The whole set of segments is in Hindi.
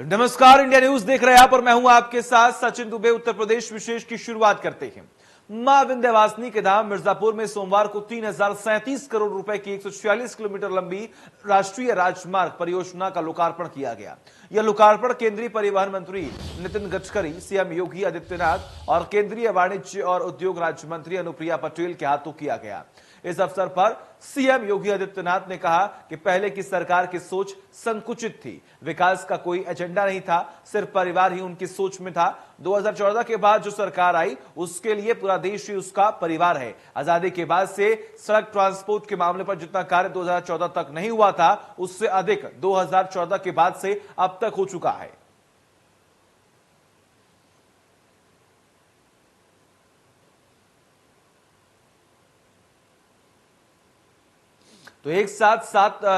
नमस्कार, इंडिया न्यूज देख रहे हैं आप और मैं हूं आपके साथ सचिन दुबे। उत्तर प्रदेश विशेष की शुरुआत करते हैं। मां विंध्यवासिनी के धाम मिर्जापुर में सोमवार को 3037 करोड़ रुपए की 146 किलोमीटर लंबी राष्ट्रीय राजमार्ग परियोजना का लोकार्पण किया गया। यह लोकार्पण केंद्रीय परिवहन मंत्री नितिन गडकरी, सीएम योगी आदित्यनाथ और केंद्रीय वाणिज्य और उद्योग राज्य मंत्री अनुप्रिया पटेल के हाथों किया गया। इस अवसर पर सीएम योगी आदित्यनाथ ने कहा कि पहले की सरकार की सोच संकुचित थी, विकास का कोई एजेंडा नहीं था, सिर्फ परिवार ही उनकी सोच में था। 2014 के बाद जो सरकार आई उसके लिए पूरा देश ही उसका परिवार है। आजादी के बाद से सड़क ट्रांसपोर्ट के मामले पर जितना कार्य 2014 तक नहीं हुआ था, उससे अधिक 2014 के बाद से अब तक हो चुका है। तो एक साथ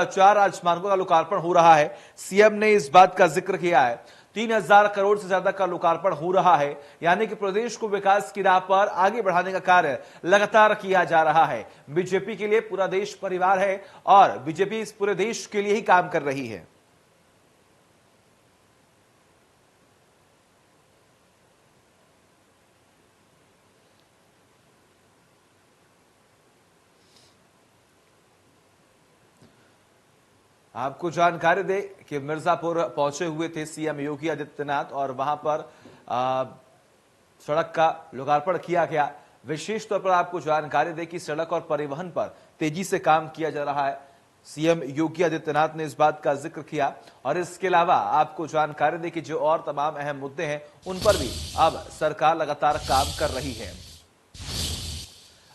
चार राजमार्गों का लोकार्पण हो रहा है। सीएम ने इस बात का जिक्र किया है 3000 करोड़ से ज्यादा का लोकार्पण हो रहा है, यानी कि प्रदेश को विकास की राह पर आगे बढ़ाने का कार्य लगातार किया जा रहा है। बीजेपी के लिए पूरा देश परिवार है और बीजेपी इस पूरे देश के लिए ही काम कर रही है। आपको जानकारी दे कि मिर्जापुर पहुंचे हुए थे सीएम योगी आदित्यनाथ और वहां पर सड़क का लोकार्पण किया गया। विशेष तौर पर आपको जानकारी दे कि सड़क और परिवहन पर तेजी से काम किया जा रहा है। सीएम योगी आदित्यनाथ ने इस बात का जिक्र किया और इसके अलावा आपको जानकारी दे कि जो और तमाम अहम मुद्दे हैं उन पर भी अब सरकार लगातार काम कर रही है।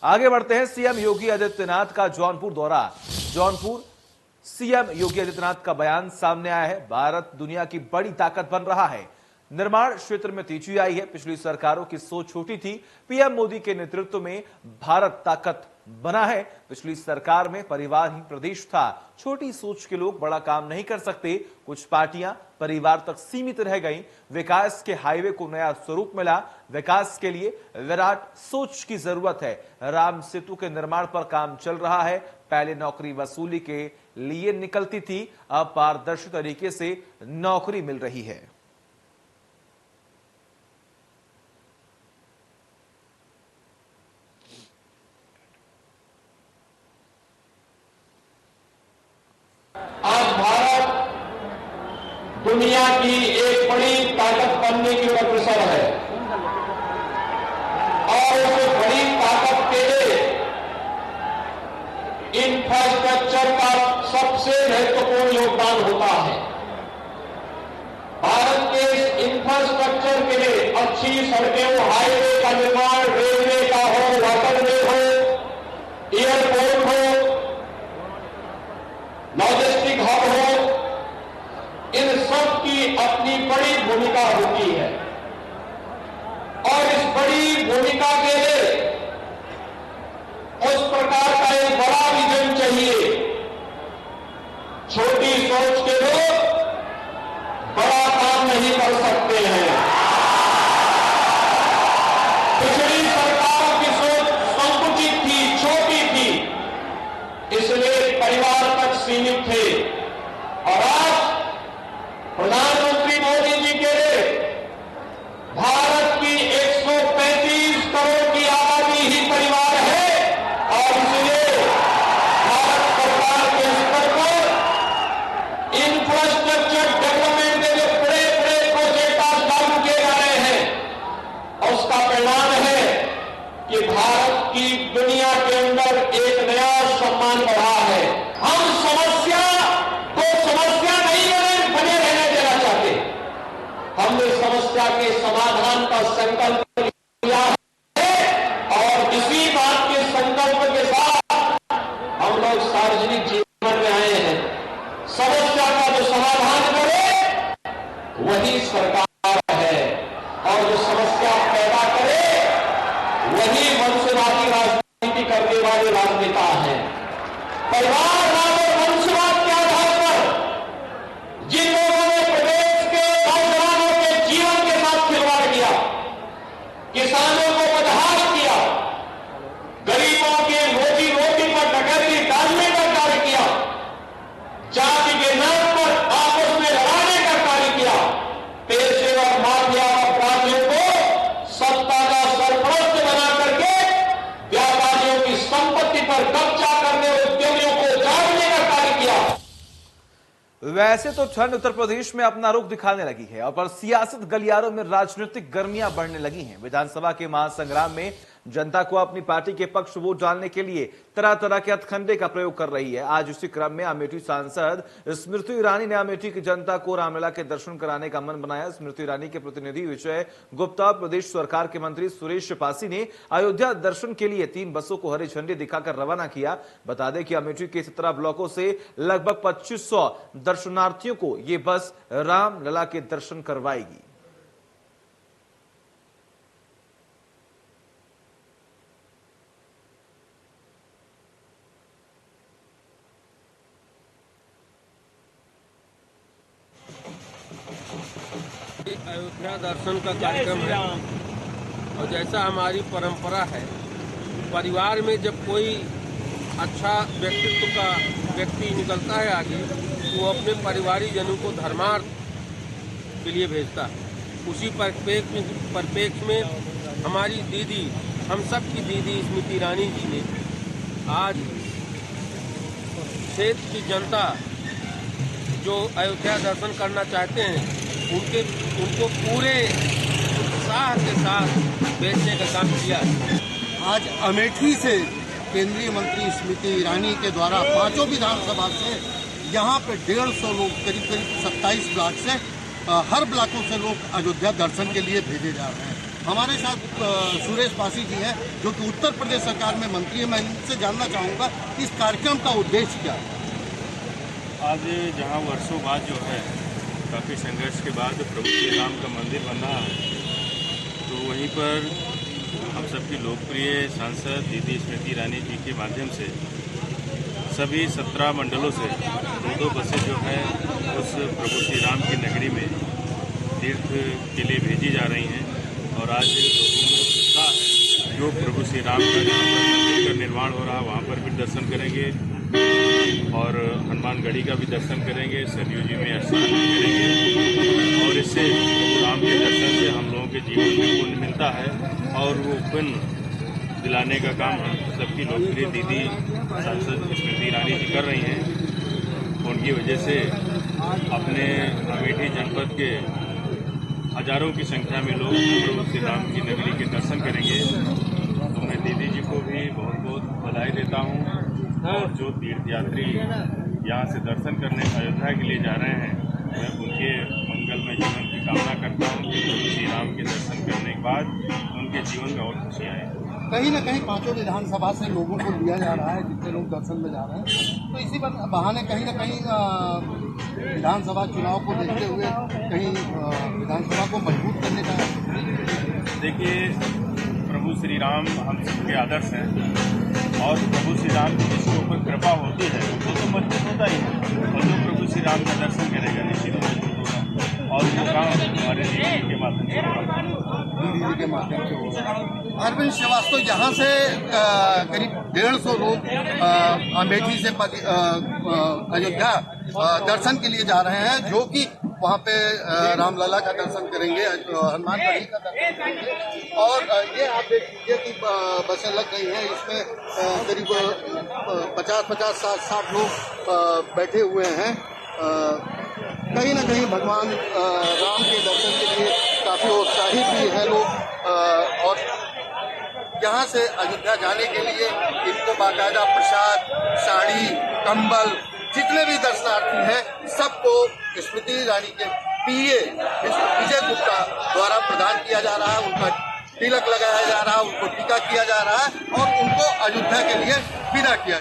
आगे बढ़ते हैं। सीएम योगी आदित्यनाथ का जौनपुर दौरा। जौनपुर सीएम योगी आदित्यनाथ का बयान सामने आया है। भारत दुनिया की बड़ी ताकत बन रहा है, निर्माण क्षेत्र में तेजी आई है। पिछली सरकारों की सोच छोटी थी, पीएम मोदी के नेतृत्व में भारत ताकत बना है। पिछली सरकार में परिवार ही प्रदेश था, छोटी सोच के लोग बड़ा काम नहीं कर सकते, कुछ पार्टियां परिवार तक सीमित रह गईं। विकास के हाईवे को नया स्वरूप मिला। विकास के लिए विराट सोच की जरूरत है। राम सेतु के निर्माण पर काम चल रहा है। पहले नौकरी वसूली के लिए निकलती थी, अब पारदर्शी तरीके से नौकरी मिल रही है। आज भारत दुनिया की एक बड़ी ताकत बनने की अग्रसर है और उस बड़ी ताकत के लिए इंफ्रास्ट्रक्चर का सबसे महत्वपूर्ण योगदान होता है। भारत के इस इंफ्रास्ट्रक्चर के लिए अच्छी सड़कें हो, हाईवे का निर्माण, रेलवे का हो, वाटरवे हो, एयरपोर्ट हो, लॉजिस्टिक हब हो, इन सब की अपनी बड़ी भूमिका होती है और इस बड़ी भूमिका के लिए उस प्रकार का एक बड़ा विजन चाहिए। छोटी सोच के लोग बड़ा काम नहीं कर सकते हैं। पिछली सरकारों की सोच संकुचित थी, छोटी थी, इसलिए परिवार तक सीमित थे और आज प्रधानमंत्री मोदी जी के लिए भारत की 135 करोड़ की आबादी ही परिवार है और इसलिए भारत सरकार के स्तर पर इंफ्रास्ट्रक्चर डेवलपमेंट के जो बड़े बड़े प्रोजेक्ट आज लागू किए जा रहे हैं और उसका परिणाम है कि भारत की दुनिया के अंदर एक नया सम्मान बढ़ा है। हम समस्या नहीं बने रहने देना चाहते। हमने समस्या के समाधान का संकल्प लिया है और इसी बात के संकल्प के साथ हम लोग सार्वजनिक जीवन में आए हैं। समस्या का जो समाधान करे वही सरकार है और जो समस्या पैदा करे वही वंशवादी राजनीति करने वाले राजनेता हैं। परिवारवाद और वंशवाद के आधार पर जिन लोगों ने प्रदेश के नौजवानों के जीवन के साथ खिलवाड़ किया, किसानों को बदहाल किया, गरीबों के रोजी रोटी पर डकैती डालने का कार्य किया, जाति के नाम पर आपस में लड़ाने का कार्य किया, पर कब्जा करने उद्यमियों को जागने का कार्य किया। वैसे तो ठंड उत्तर प्रदेश में अपना रुख दिखाने लगी है और पर सियासत गलियारों में राजनीतिक गर्मियां बढ़ने लगी हैं। विधानसभा के महासंग्राम में जनता को अपनी पार्टी के पक्ष वोट डालने के लिए तरह तरह के हथकंडे का प्रयोग कर रही है। आज उसी क्रम में अमेठी सांसद स्मृति ईरानी ने अमेठी की जनता को रामलला के दर्शन कराने का मन बनाया। स्मृति ईरानी के प्रतिनिधि विजय गुप्ता, प्रदेश सरकार के मंत्री सुरेश पासी ने अयोध्या दर्शन के लिए 3 बसों को हरी झंडी दिखाकर रवाना किया। बता दें कि अमेठी के 17 ब्लॉकों से लगभग 2500 दर्शनार्थियों को ये बस रामलला के दर्शन करवाएगी। अयोध्या दर्शन का कार्यक्रम है और जैसा हमारी परंपरा है, परिवार में जब कोई अच्छा व्यक्तित्व का व्यक्ति निकलता है आगे, तो वो अपने परिवारीजनों को धर्मार्थ के लिए भेजता है। उसी परिप्रेक्ष्य में हमारी दीदी, हम सब की दीदी स्मृति ईरानी जी ने आज क्षेत्र की जनता जो अयोध्या दर्शन करना चाहते हैं उनको पूरे उत्साह के साथ भेजने का काम किया। आज अमेठी से केंद्रीय मंत्री स्मृति ईरानी के द्वारा 5 विधानसभा से यहाँ पे 150 लोग, करीब 27 ब्लॉक से हर ब्लॉकों से लोग अयोध्या दर्शन के लिए भेजे जा रहे हैं। हमारे साथ सुरेश पासी जी हैं जो कि उत्तर प्रदेश सरकार में मंत्री है। मैं इनसे जानना चाहूँगा इस कार्यक्रम का उद्देश्य क्या है। आज जहाँ वर्षों बाद जो है काफ़ी संघर्ष के बाद प्रभु श्री राम का मंदिर बना है, तो वहीं पर हम सबकी लोकप्रिय सांसद दीदी स्मृति ईरानी जी के माध्यम से सभी 17 मंडलों से 2 बसें जो है उस प्रभु श्री राम की नगरी में तीर्थ के लिए भेजी जा रही हैं। और आज लोगों में उत्साह है, जो प्रभु श्री राम का जहाँ पर मंदिर का निर्माण हो रहा है वहाँ पर भी दर्शन करेंगे और हनुमानगढ़ी का भी दर्शन करेंगे, सरयू जी में स्नान भी करेंगे। और इससे प्रभु राम के दर्शन से हम लोगों के जीवन में पुण्य मिलता है और वो पुण्य दिलाने का काम हम सबकी लोकप्रिय दीदी सांसद स्मृति ईरानी जी कर रही हैं। उनकी वजह से अपने अमेठी जनपद के हजारों की संख्या में लोग प्रभु श्री राम की नगरी के दर्शन करेंगे। तो मैं दीदी जी को भी बहुत बहुत बधाई देता हूँ। और जो तीर्थयात्री यहाँ से दर्शन करने अयोध्या के लिए जा रहे हैं, मैं उनके मंगलमय जीवन की कामना करता हूँ कि प्रभु श्री राम के दर्शन करने के बाद उनके जीवन में और खुशी आए। कहीं ना कहीं 5 विधानसभा से लोगों को लिया जा रहा है, जितने लोग दर्शन में जा रहे हैं, तो इसी बहाने कहीं ना कहीं विधानसभा चुनाव को देखते हुए कहीं विधानसभा को मजबूत करने का। देखिए, प्रभु श्री राम हम सबके आदर्श हैं और प्रभु श्री राम की जिसके ऊपर कृपा होती है वो तो मजबूत होता ही है। और जो प्रभु श्री राम का दर्शन करेगा निश्चित मजबूत होगा और वो काम हमारे दीदी के माध्यम से होगा। दीदी के माध्यम से होगा। अरविंद श्रीवास्तव यहाँ से करीब 150 लोग अमेठी से अयोध्या दर्शन के लिए जा रहे हैं, जो कि वहाँ पे रामलला का दर्शन करेंगे, हनुमानगढ़ी का दर्शन करेंगे। और ये आप देख लीजिए कि बसें लग गई हैं, इसमें करीब 50-60 लोग बैठे हुए हैं। कहीं ना कहीं भगवान राम के दर्शन के लिए काफ़ी उत्साहित भी हैं लोग। और यहाँ से अयोध्या जाने के लिए इनको बाकायदा प्रसाद, साड़ी, कंबल, जितने भी दर्शनार्थी हैं सबको स्मृति ईरानी के पीए विजय गुप्ता द्वारा प्रदान किया जा रहा है। उनका तिलक लगाया जा रहा है, उनको टीका किया जा रहा है और उनको अयोध्या के लिए विदा किया।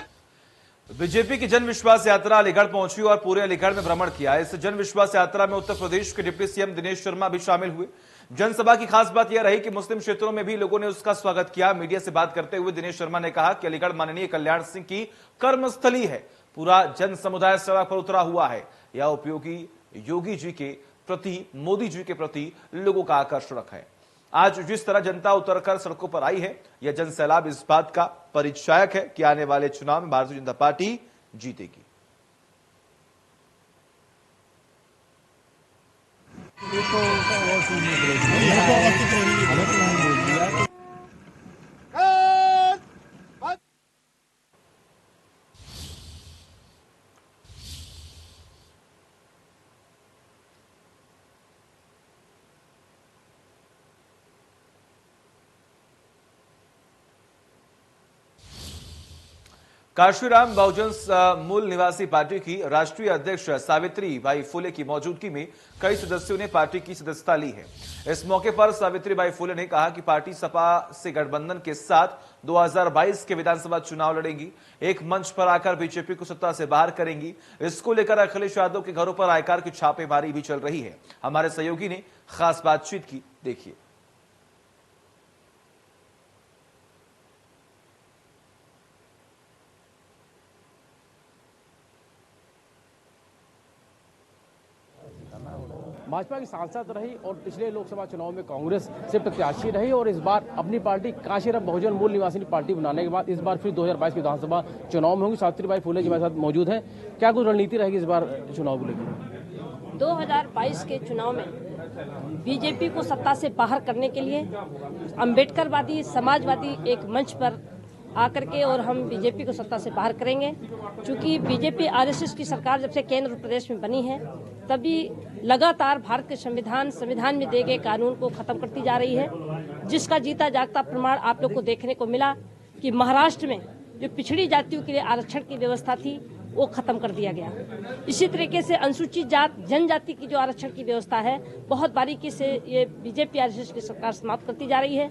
बीजेपी की जन विश्वास यात्रा अलीगढ़ पहुंची और पूरे अलीगढ़ में भ्रमण किया। इस जन विश्वास यात्रा में उत्तर प्रदेश के डिप्टी सीएम दिनेश शर्मा भी शामिल हुए। जनसभा की खास बात यह रही कि मुस्लिम क्षेत्रों में भी लोगों ने उसका स्वागत किया। मीडिया से बात करते हुए दिनेश शर्मा ने कहा कि अलीगढ़ माननीय कल्याण सिंह की कर्मस्थली है, पूरा जन समुदाय सड़क पर उतरा हुआ है। यह उपयोगी योगी जी के प्रति, मोदी जी के प्रति लोगों का आकर्षण है। आज जिस तरह जनता उतरकर सड़कों पर आई है, यह जन सैलाब इस बात का परिचायक है कि आने वाले चुनाव में भारतीय जनता पार्टी जीतेगी। काशीराम बहुजन मूल निवासी पार्टी की राष्ट्रीय अध्यक्ष सावित्री बाई फुले की मौजूदगी में कई सदस्यों ने पार्टी की सदस्यता ली है। इस मौके पर सावित्री बाई फुले ने कहा कि पार्टी सपा से गठबंधन के साथ 2022 के विधानसभा चुनाव लड़ेंगी, एक मंच पर आकर बीजेपी को सत्ता से बाहर करेंगी। इसको लेकर अखिलेश यादव के घरों पर आयकर की छापेमारी भी चल रही है। हमारे सहयोगी ने खास बातचीत की, देखिए। भाजपा की सांसद रही और पिछले लोकसभा चुनाव में कांग्रेस से प्रत्याशी रही और इस बार अपनी पार्टी काशीराम बहुजन मूल निवासी पार्टी बनाने के बाद इस बार फिर 2022 विधानसभा चुनाव में होंगी। सावित्रीबाई फुले जी हमारे साथ मौजूद हैं। क्या कुछ रणनीति रहेगी इस बार चुनाव को लेकर? 2022 के चुनाव में बीजेपी को सत्ता से बाहर करने के लिए अम्बेडकरवादी समाजवादी एक मंच पर आकर के और हम बीजेपी को सत्ता से बाहर करेंगे। क्योंकि बीजेपी आरएसएस की सरकार जब से केंद्र प्रदेश में बनी है तभी लगातार भारत के संविधान में दिए गए कानून को खत्म करती जा रही है, जिसका जीता जागता प्रमाण आप लोग को देखने को मिला कि महाराष्ट्र में जो पिछड़ी जातियों के लिए आरक्षण की व्यवस्था थी वो खत्म कर दिया गया। इसी तरीके से अनुसूचित जात जनजाति की जो आरक्षण की व्यवस्था है बहुत बारीकी से ये बीजेपी आरएसएस की सरकार समाप्त करती जा रही है।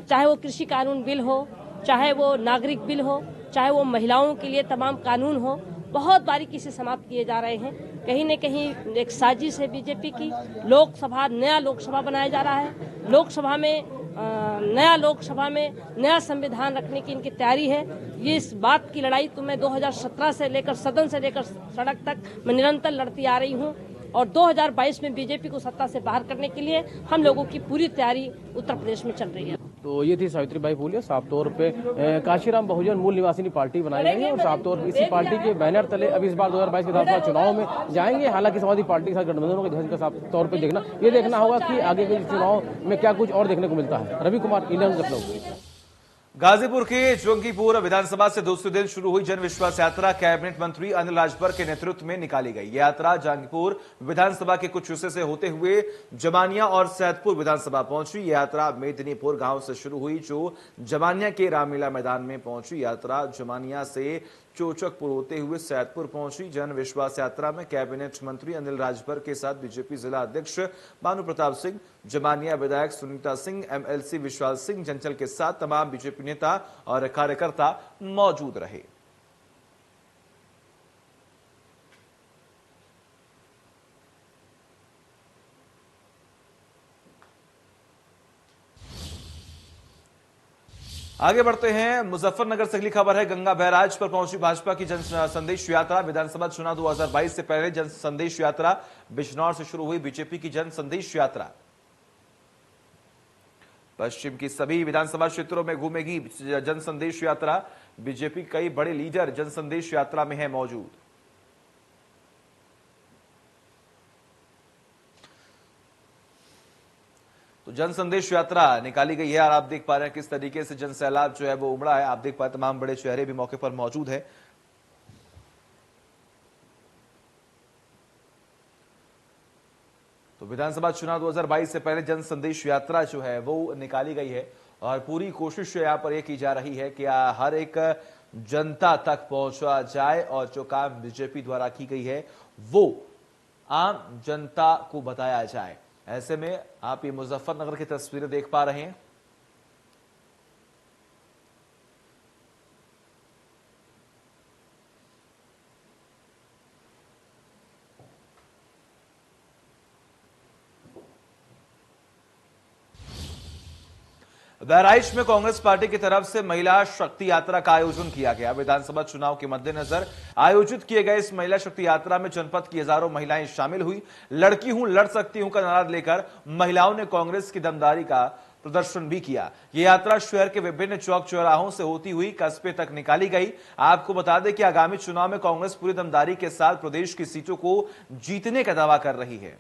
चाहे वो कृषि कानून बिल हो, चाहे वो नागरिक बिल हो, चाहे वो महिलाओं के लिए तमाम कानून हो, बहुत बारीकी से समाप्त किए जा रहे हैं। कहीं न कहीं एक साजिश है बीजेपी की। नया लोकसभा बनाया जा रहा है। लोकसभा में नया संविधान रखने की इनकी तैयारी है। ये इस बात की लड़ाई तो मैं 2017 से लेकर सदन से लेकर सड़क तक मैं निरंतर लड़ती आ रही हूँ और 2022 में बीजेपी को सत्ता से बाहर करने के लिए हम लोगों की पूरी तैयारी उत्तर प्रदेश में चल रही है। तो ये थी सावित्रीबाई फुले। साफ तौर पे काशीराम बहुजन मूल निवासी पार्टी बनाई गई है और साफ तौर पर इसी पार्टी के बैनर तले अब इस बार 2022 विधानसभा चुनाव में जाएंगे। हालांकि समाजवादी पार्टी के साथ गठबंधन होगा, साफ तौर पर देखना होगा कि आगे के चुनाव में क्या कुछ और देखने को मिलता है। रवि कुमार, इंडियन लखनऊ। गाजीपुर के जंगीपुर विधानसभा से दूसरे दिन शुरू हुई जन विश्वास यात्रा कैबिनेट मंत्री अनिल राजभर के नेतृत्व में निकाली गई। यह यात्रा जंगीपुर विधानसभा के कुछ हिस्से से होते हुए जमानिया और सैदपुर विधानसभा पहुंची। यह यात्रा मेदिनीपुर गांव से शुरू हुई जो जमानिया के रामलीला मैदान में पहुंची। यात्रा जमानिया से चोचकपुर होते हुए सैदपुर पहुंची। जन विश्वास यात्रा में कैबिनेट मंत्री अनिल राजभर के साथ बीजेपी जिला अध्यक्ष भानु प्रताप सिंह, जमानिया विधायक सुनीता सिंह, एमएलसी विशाल सिंह चंचल के साथ तमाम बीजेपी नेता और कार्यकर्ता मौजूद रहे। आगे बढ़ते हैं। मुजफ्फरनगर से अगली खबर है। गंगा बैराज पर पहुंची भाजपा की जन संदेश यात्रा। विधानसभा चुनाव 2022 से पहले जन संदेश यात्रा बिजनौर से शुरू हुई बीजेपी की जन संदेश यात्रा पश्चिम की सभी विधानसभा क्षेत्रों में घूमेगी जन संदेश यात्रा। बीजेपी कई बड़े लीडर जन संदेश यात्रा में हैं मौजूद। तो जन संदेश यात्रा निकाली गई है और आप देख पा रहे हैं किस तरीके से जन सैलाब जो है वो उमड़ा है। आप देख पा रहे हैं तमाम बड़े चेहरे भी मौके पर मौजूद है। तो विधानसभा चुनाव 2022 से पहले जन संदेश यात्रा जो है वो निकाली गई है और पूरी कोशिश यहां पर यह की जा रही है कि हर एक जनता तक पहुंचा जाए और जो काम बीजेपी द्वारा की गई है वो आम जनता को बताया जाए। ऐसे में आप ये मुजफ्फरनगर की तस्वीरें देख पा रहे हैं। बहराइच में कांग्रेस पार्टी की तरफ से महिला शक्ति यात्रा का आयोजन किया गया। विधानसभा चुनाव के मद्देनजर आयोजित किए गए इस महिला शक्ति यात्रा में जनपद की हजारों महिलाएं शामिल हुई। लड़की हूं लड़ सकती हूं का नारा लेकर महिलाओं ने कांग्रेस की दमदारी का प्रदर्शन भी किया। यह यात्रा शहर के विभिन्न चौक चौराहों से होती हुई कस्बे तक निकाली गई। आपको बता दें कि आगामी चुनाव में कांग्रेस पूरी दमदारी के साथ प्रदेश की सीटों को जीतने का दावा कर रही है।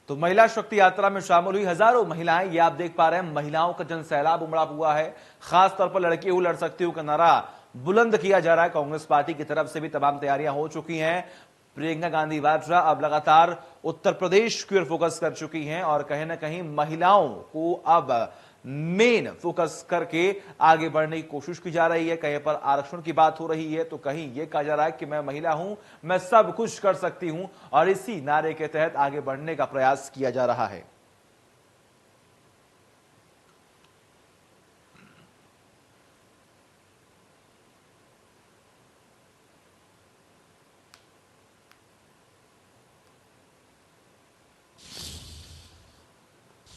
तो महिला शक्ति यात्रा में शामिल हुई हजारों महिलाएं, ये आप देख पा रहे हैं। महिलाओं का जन सैलाब उमड़ा हुआ है। खास तौर पर लड़की हूं लड़ सकती हूं का नारा बुलंद किया जा रहा है। कांग्रेस पार्टी की तरफ से भी तमाम तैयारियां हो चुकी हैं। प्रियंका गांधी वाड्रा अब लगातार उत्तर प्रदेश की ओर फोकस कर चुकी हैं और कहीं ना कहीं महिलाओं को अब मेन फोकस करके आगे बढ़ने की कोशिश की जा रही है। कहीं पर आरक्षण की बात हो रही है तो कहीं यह कहा जा रहा है कि मैं महिला हूं, मैं सब कुछ कर सकती हूं, और इसी नारे के तहत आगे बढ़ने का प्रयास किया जा रहा है।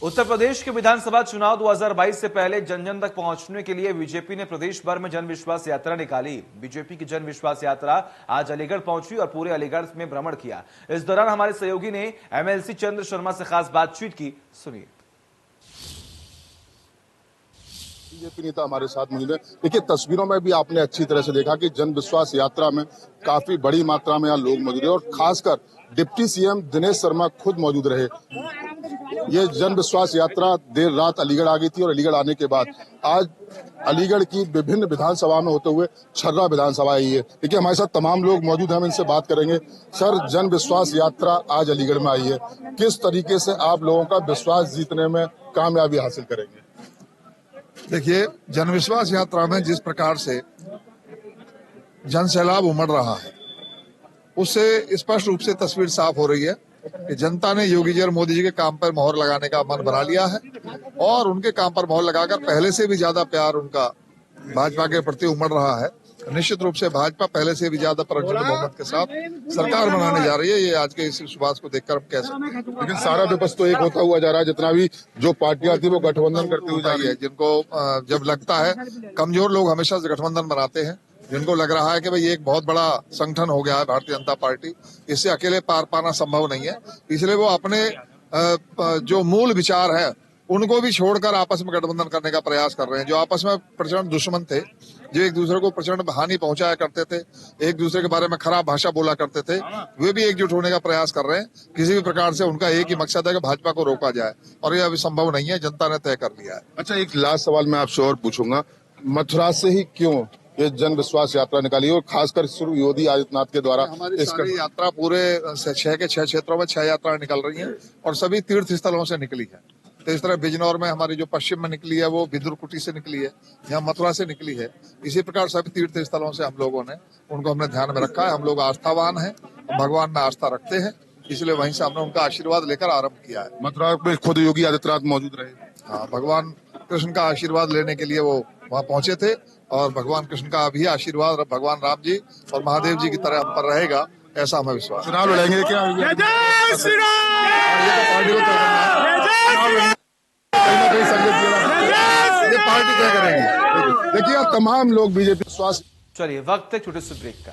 उत्तर प्रदेश के विधानसभा चुनाव 2022 से पहले जन जन तक पहुंचने के लिए बीजेपी ने प्रदेश भर में जन विश्वास यात्रा निकाली। बीजेपी की जन विश्वास यात्रा आज अलीगढ़ पहुंची और पूरे अलीगढ़ में भ्रमण किया। इस दौरान हमारे सहयोगी ने एमएलसी चंद्र शर्मा से खास बातचीत की, सुनिए। बीजेपी नेता हमारे साथ मौजूद है। देखिए, तस्वीरों में भी आपने अच्छी तरह से देखा कि जन विश्वास यात्रा में काफी बड़ी मात्रा में यहाँ लोग मौजूद है और खासकर डिप्टी सीएम दिनेश शर्मा खुद मौजूद रहे। ये जन विश्वास यात्रा देर रात अलीगढ़ आ गई थी और अलीगढ़ आने के बाद आज अलीगढ़ की विभिन्न विधानसभा में होते हुए छर्रा विधानसभा आई है। देखिए, हमारे साथ तमाम लोग मौजूद हैं, हम इनसे बात करेंगे। सर, जन विश्वास यात्रा आज अलीगढ़ में आई है, किस तरीके से आप लोगों का विश्वास जीतने में कामयाबी हासिल करेंगे? देखिए, जनविश्वास यात्रा में जिस प्रकार से जन सैलाब उमड़ रहा है उससे स्पष्ट रूप से तस्वीर साफ हो रही है कि जनता ने योगी जी और मोदी जी के काम पर मोहर लगाने का मन बना लिया है और उनके काम पर मोहर लगाकर पहले से भी ज्यादा प्यार उनका भाजपा के प्रति उमड़ रहा है। निश्चित रूप से भाजपा पहले से भी ज्यादा प्रचंड बहुमत के साथ सरकार बनाने जा रही है। ये आज के इस विश्वास को देखकर हम कह सकते हैं। लेकिन सारा विपक्ष तो एक होता हुआ जा रहा है, जितना भी जो पार्टियां थी वो गठबंधन करती हुई जा रही है। जिनको जब लगता है, कमजोर लोग हमेशा से गठबंधन बनाते हैं। जिनको लग रहा है कि भाई एक बहुत बड़ा संगठन हो गया है भारतीय जनता पार्टी, इससे अकेले पार पाना संभव नहीं है, इसलिए वो अपने जो मूल विचार है उनको भी छोड़कर आपस में गठबंधन करने का प्रयास कर रहे हैं। जो आपस में प्रचंड दुश्मन थे, जो एक दूसरे को प्रचंड हानि पहुंचाया करते थे, एक दूसरे के बारे में खराब भाषा बोला करते थे, वे भी एकजुट होने का प्रयास कर रहे हैं। किसी भी प्रकार से उनका एक ही मकसद है कि भाजपा को रोका जाए और यह अभी संभव नहीं है, जनता ने तय कर लिया है। अच्छा, एक लास्ट सवाल मैं आपसे और पूछूंगा, मथुरा से ही क्यों ये जन विश्वास यात्रा निकाली और खासकर शुरू योगी आदित्यनाथ के द्वारा? हमारी सारी यात्रा पूरे 6 के 6 क्षेत्रों में 6 यात्राएं निकल रही हैं और सभी तीर्थ स्थलों से निकली है। तो इस तरह बिजनौर में हमारी जो पश्चिम में निकली है वो बिदुरकुटी से निकली है, यहाँ मथुरा से निकली है। इसी प्रकार सभी तीर्थ स्थलों से हम लोगों ने उनको हमने ध्यान में रखा है। हम लोग आस्थावान हैं, भगवान में आस्था रखते हैं, इसलिए वहीं से हमने उनका आशीर्वाद लेकर आरंभ किया है। मथुरा में खुद योगी आदित्यनाथ मौजूद रहे। हाँ, भगवान कृष्ण का आशीर्वाद लेने के लिए वो वहाँ पहुंचे थे और भगवान कृष्ण का भी आशीर्वाद भगवान राम जी और महादेव जी की तरह हम पर रहेगा, ऐसा हमें विश्वास। चुनाव लड़ेंगे क्या? ये पार्टी क्या करेगी? देखिए, तमाम लोग बीजेपी विश्वास। चलिए, वक्त है छोटे से ब्रेक का।